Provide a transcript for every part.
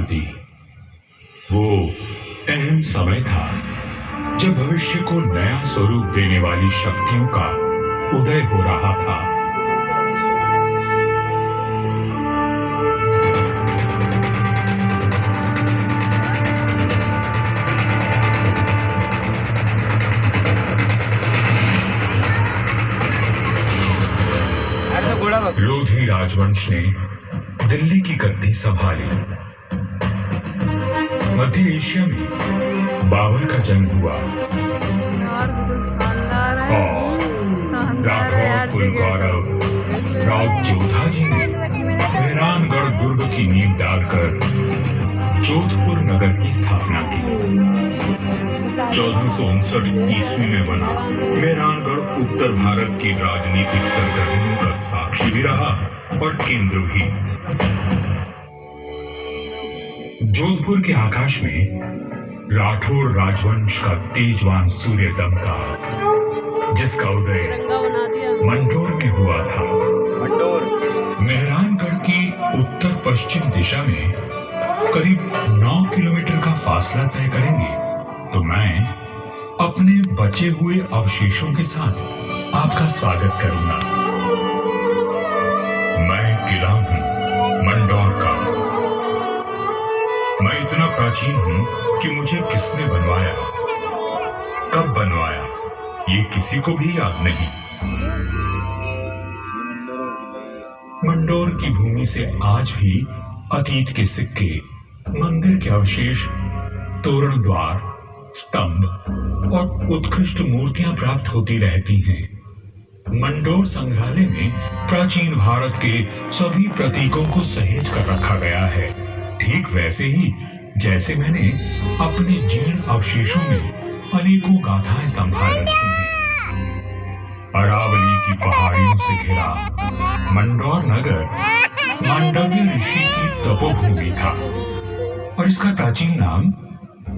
दी। वो अहम समय था जब भविष्य को नया स्वरूप देने वाली शक्तियों का उदय हो रहा था। लोधी राजवंश ने दिल्ली की गद्दी संभाली। मध्य एशिया में बाबर का जन्म हुआ और राठौर कुल गौरव राव जोधा जी ने मेहरानगढ़ दुर्ग की नींव डालकर जोधपुर नगर की स्थापना की। 1459 ईस्वी में बना मेहरानगढ़ उत्तर भारत की राजनीतिक सरगर्मियों का साक्षी भी रहा और केंद्र भी। जोधपुर के आकाश में राठौर राजवंश का तेजवान सूर्य दमका, जिसका उदय मंडोर में हुआ था। मेहरानगढ़ की उत्तर पश्चिम दिशा में करीब 9 किलोमीटर का फासला तय करेंगे तो मैं अपने बचे हुए अवशेषों के साथ आपका स्वागत करूंगा। मैं किला हूं मंडोर का। मैं इतना प्राचीन हूं कि मुझे किसने बनवाया, कब बनवाया, ये किसी को भी याद नहीं। मंडोर की भूमि से आज भी अतीत के सिक्के, मंदिर के अवशेष, तोरण द्वार, स्तंभ और उत्कृष्ट मूर्तियां प्राप्त होती रहती हैं। मंडोर संग्रहालय में प्राचीन भारत के सभी प्रतीकों को सहेज कर रखा गया है, ठीक वैसे ही जैसे मैंने अपने जीर्ण अवशेषों में अनेकों गाथाएं संभाल रखी हैं। अरावली की पहाड़ियों से घिरा मंडोर नगर मांडव्य ऋषि की तपोभूमि था और इसका प्राचीन नाम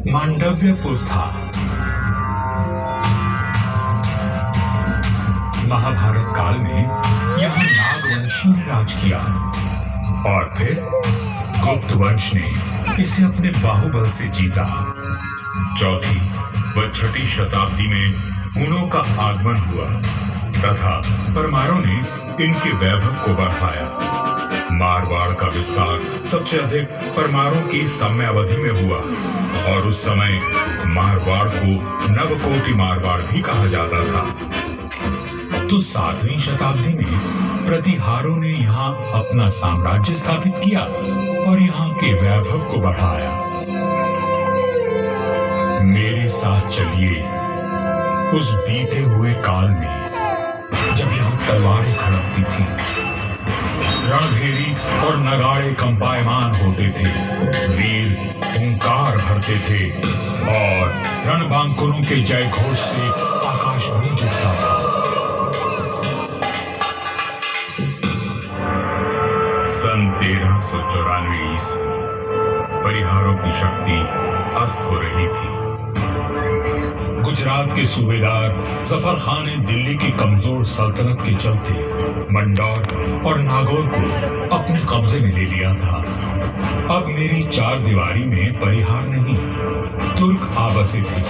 मांडव्यपुर था। महाभारत काल में यहाँ नागवंशियों ने राज किया और फिर गुप्त वंश ने इसे अपने बाहुबल से जीता। चौथी व छठी शताब्दी में हुनों का आगमन हुआ तथा परमारों ने इनके वैभव को बढ़ाया। मारवाड़ का विस्तार सबसे अधिक परमारों की समयावधि में हुआ और उस समय मारवाड़ को नवकोटि मारवाड़ भी कहा जाता था। तो 7वीं शताब्दी में प्रतिहारों ने यहाँ अपना साम्राज्य स्थापित किया और यहाँ के वैभव को बढ़ाया। मेरे साथ चलिए उस बीते हुए काल में जब यहाँ तलवारें खड़कती थी, रणभेरी और नगाड़े कंपायमान होते थे, वीर हुंकार भरते थे और रणबांकुरों के जय घोष से आकाश गूंज उठता था। सन 1394 ईस्वी परिहारों की शक्ति अस्त हो रही थी। गुजरात के सूबेदार जफर खान ने दिल्ली की कमजोर सल्तनत के चलते मंडौर और नागौर को अपने कब्जे में ले लिया था। अब मेरी चार दीवारी में परिहार नहीं, तुर्क आबसे थे।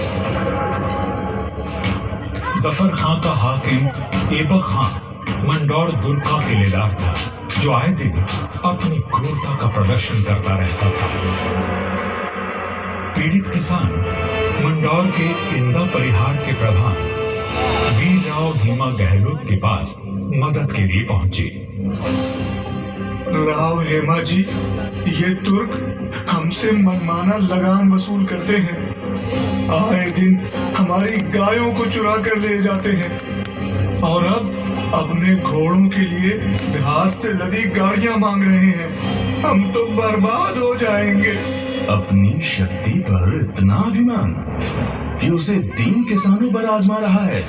जफर खान का हाकिम ऐबक खान मंडौर दुर्ग का किलेदार था, जो आए दिन अपनी क्रूरता का प्रदर्शन करता रहता था। पीड़ित किसान मंडौर के इंदा परिहार के प्रधान वीर राव हेमा गहलोत के पास मदद के लिए पहुंचे। राव हेमा जी, ये तुर्क हमसे मनमाना लगान वसूल करते हैं। आए दिन हमारी गायों को चुरा कर ले जाते हैं और अब अपने घोड़ों के लिए घास से लदी गाड़ियां मांग रहे हैं। हम तो बर्बाद हो जाएंगे। अपनी शक्ति पर इतना अभिमान कि उसे 3 किसानों पर आजमा रहा है।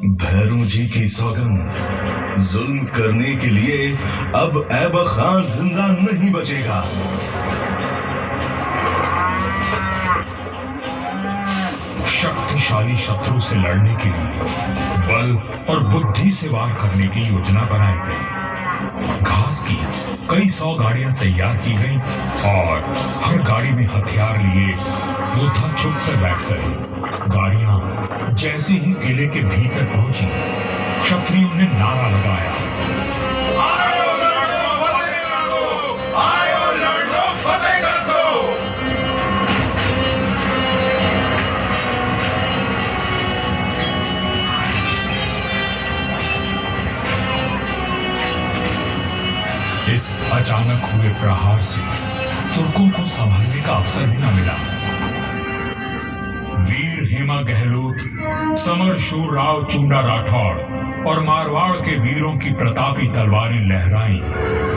भैरू जी की सौगंध, जुल्म करने के लिए अब ऐबक खान जिंदा नहीं बचेगा। शक्तिशाली शत्रु से लड़ने के लिए बल और बुद्धि से वार करने की योजना बनाई गई। घास की कई 100 गाड़ियां तैयार की गईं और हर गाड़ी में हथियार लिए योद्धा छुप कर बैठ गए। गाड़ियां जैसे ही किले के भीतर पहुंची, क्षत्रियों ने नारा लगाया, आयो लड़ो फतेह कर दो, आयो लड़ो फतेह कर दो। इस अचानक हुए प्रहार से तुर्कों को संभलने का अवसर भी न मिला। वीर हेमा गहलोत, समर शूर राव चुंडा राठौड़ और मारवाड़ के वीरों की प्रतापी तलवारें लहराईं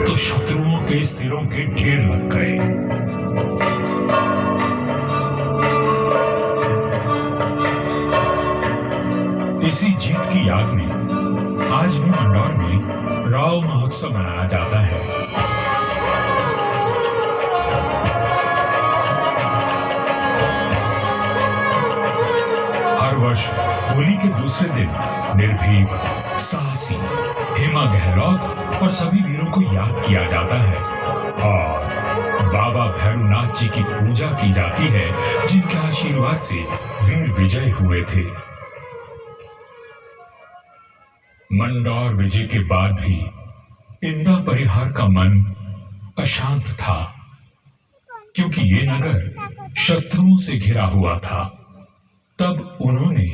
तो शत्रुओं के सिरों के ढेर लग गए। इसी जीत की याद में आज भी मंडौर में राव महोत्सव मनाया जाता है। हर वर्ष होली के दूसरे दिन निर्भीक, साहसी हेमा गहलोत और सभी वीरों को याद किया जाता है और बाबा भैरवनाथ जी की पूजा की जाती है, जिनके आशीर्वाद से वीर विजय हुए थे। मंडौर विजय के बाद भी इंदा परिहार का मन अशांत था, क्योंकि ये नगर शत्रुओं से घिरा हुआ था। तब उन्होंने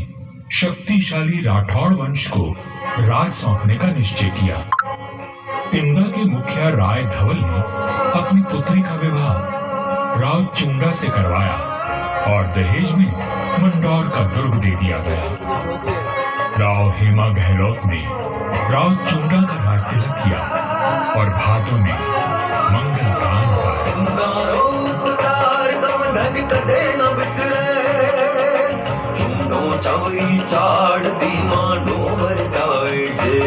शक्तिशाली राठौड़ वंश को राज सौंपने का निश्चय किया। इंदा के मुखिया राय धवल ने अपनी पुत्री का विवाह राव चुंडा से करवाया और दहेज में मंडौर का दुर्ग दे दिया गया। राव हेमा गहलोत ने राव चुंडा का राज तिलक किया और भादों में मंगल गान गाया। चवरी चाड़ दी मांडो वरदाए जे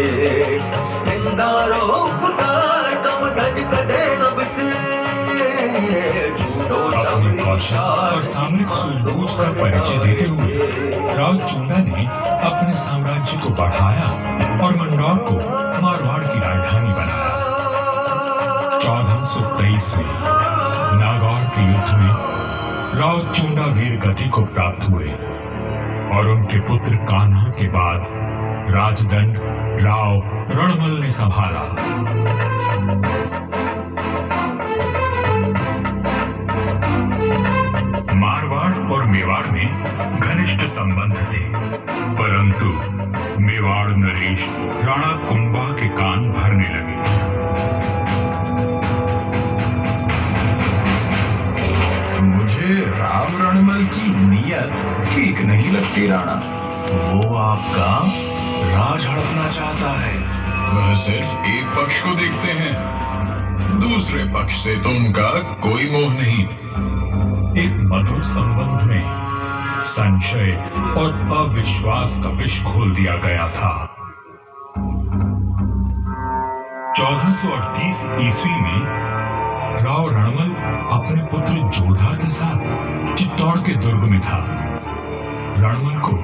इंदारो उपकार कम धज कदे न बिसरे झूठो अपने कौशल और सामरिक सूझबूझ का परिचय देते हुए राव चुंडा ने अपने साम्राज्य को बढ़ाया और मंडौर को मारवाड़ की राजधानी बनाया। 1423 में नागौर के युद्ध में राव चुंडा वीर गति को प्राप्त हुए और उनके पुत्र कान्हा के बाद राजदंड राव रणमल ने संभाला। मारवाड़ और मेवाड़ में घनिष्ठ संबंध थे, परंतु मेवाड़ नरेश राणा कुंभा के कान भरने लगे। मुझे राव रणमल की नीयत ठीक नहीं लगती राणा। वो आपका राज हड़पना चाहता है। वह सिर्फ एक पक्ष को देखते हैं, दूसरे पक्ष से तो उनका कोई मोह नहीं। एक मधुर संबंध में संशय और अविश्वास का विष घोल दिया गया था। 1438 ईस्वी में राव रणमल अपने पुत्र जोधा के साथ चित्तौड़ के दुर्ग में था। रणमल को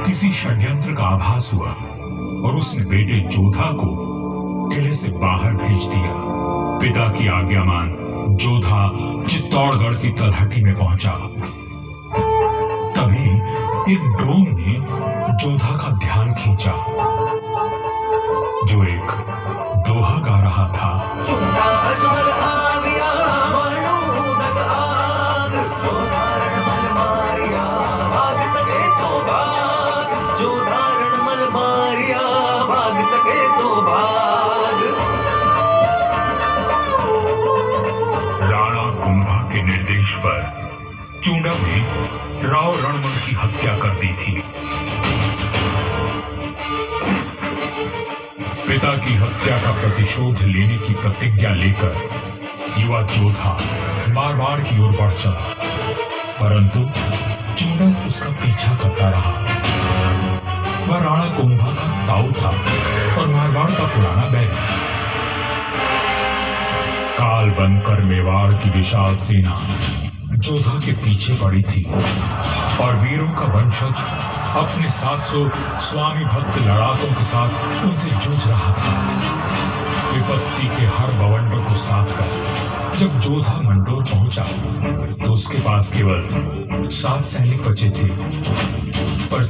किसी षड्यंत्र का आभास हुआ और उसने बेटे जोधा को किले से बाहर भेज दिया। पिता की आज्ञा मान जोधा चित्तौड़गढ़ की तलहटी में पहुंचा। तभी एक ड्रोन ने जोधा का ध्यान खींचा, जो एक दोहा गा रहा था। निर्देश पर चुंडा ने राव रणमल की हत्या कर दी थी। पिता की हत्या का प्रतिशोध लेने की प्रतिज्ञा लेकर युवा जोधा मारवाड़ की ओर बढ़ चला, परंतु चुंडा उसका पीछा करता रहा। वह राणा कुंभा का ताऊ था और मारवाड़ का पुराना बैरी। काल बनकर मेवाड़ की विशाल सेना जोधा के पीछे पड़ी थी और वीरों का वंशज अपने 700 स्वामी भक्त लड़ाकों के साथ उनसे जूझ रहा था। विपत्ति के हर बवंडर को साथ कर जब जोधा मंडोर पहुंचा तो उसके पास केवल 7 सैनिक बचे थे, पर